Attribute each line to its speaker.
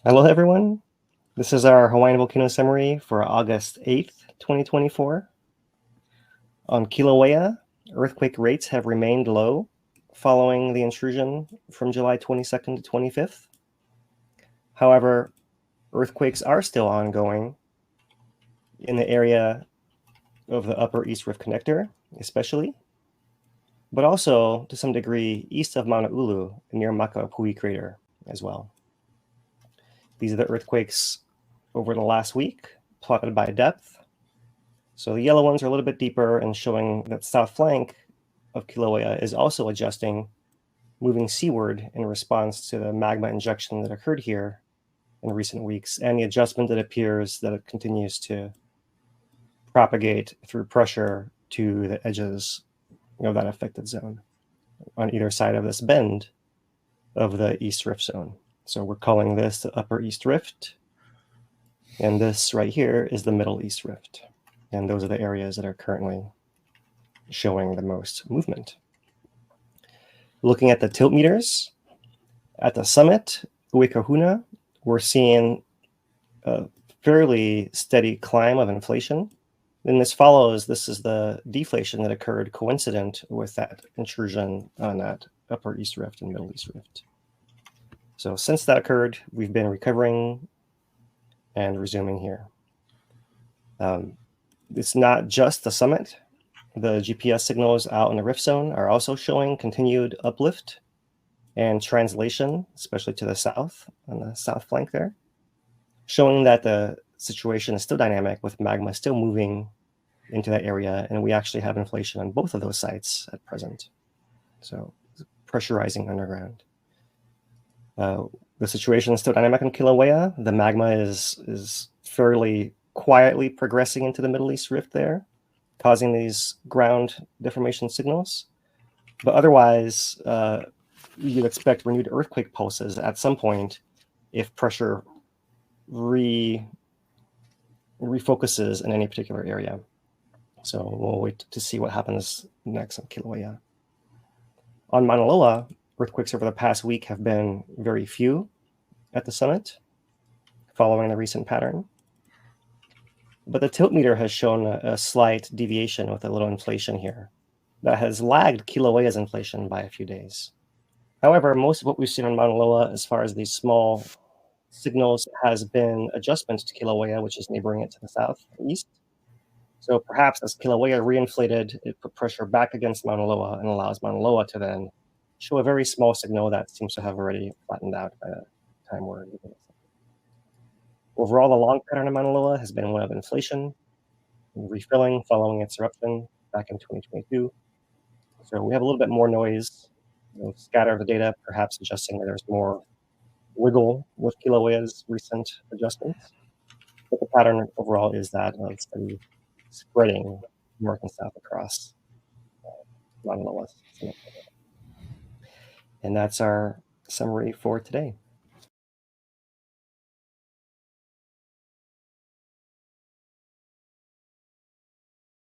Speaker 1: Hello, everyone. This is our Hawaiian Volcano summary for August 8th, 2024. On Kīlauea, earthquake rates have remained low following the intrusion from July 22nd to 25th. However, earthquakes are still ongoing in the area of the Upper East Rift Connector, especially, but also to some degree east of Maunaulu near Makaopuhi Crater as well. These are the earthquakes over the last week, plotted by depth. So the yellow ones are a little bit deeper and showing that south flank of Kīlauea is also adjusting, moving seaward in response to the magma injection that occurred here in recent weeks, and the adjustment that appears that it continues to propagate through pressure to the edges of that affected zone on either side of this bend of the East Rift zone. So we're calling this the Upper East Rift, and this right here is the Middle East Rift. And those are the areas that are currently showing the most movement. Looking at the tilt meters, at the summit, Uekahuna, we're seeing a fairly steady climb of inflation. And this is the deflation that occurred coincident with that intrusion on that Upper East Rift and Middle East Rift. So since that occurred, we've been recovering and resuming here. It's not just the summit. The GPS signals out in the rift zone are also showing continued uplift and translation, especially to the south, on the south flank there, showing that the situation is still dynamic with magma still moving into that area, and we actually have inflation on both of those sites at present. So pressurizing underground. The situation is still dynamic in Kīlauea. The magma is fairly quietly progressing into the Middle East Rift there, causing these ground deformation signals. But otherwise, you'd expect renewed earthquake pulses at some point if pressure refocuses in any particular area. So we'll wait to see what happens next on Kīlauea. On Mauna Loa, earthquakes over the past week have been very few at the summit, following the recent pattern. But the tilt meter has shown a slight deviation with a little inflation here that has lagged Kilauea's inflation by a few days. However, most of what we've seen on Mauna Loa as far as these small signals has been adjustments to Kīlauea, which is neighboring it to the south and east. So perhaps as Kīlauea reinflated, it put pressure back against Mauna Loa and allows Mauna Loa to then show a very small signal that seems to have already flattened out by the time we're looking at it. Overall, the long pattern of Mauna Loa has been one of inflation and refilling following its eruption back in 2022. So we have a little bit more noise, scatter of the data, perhaps suggesting that there's more wiggle with Kilauea's recent adjustments. But the pattern overall is that of steady spreading north and south across Mauna Loa. And that's our summary for today.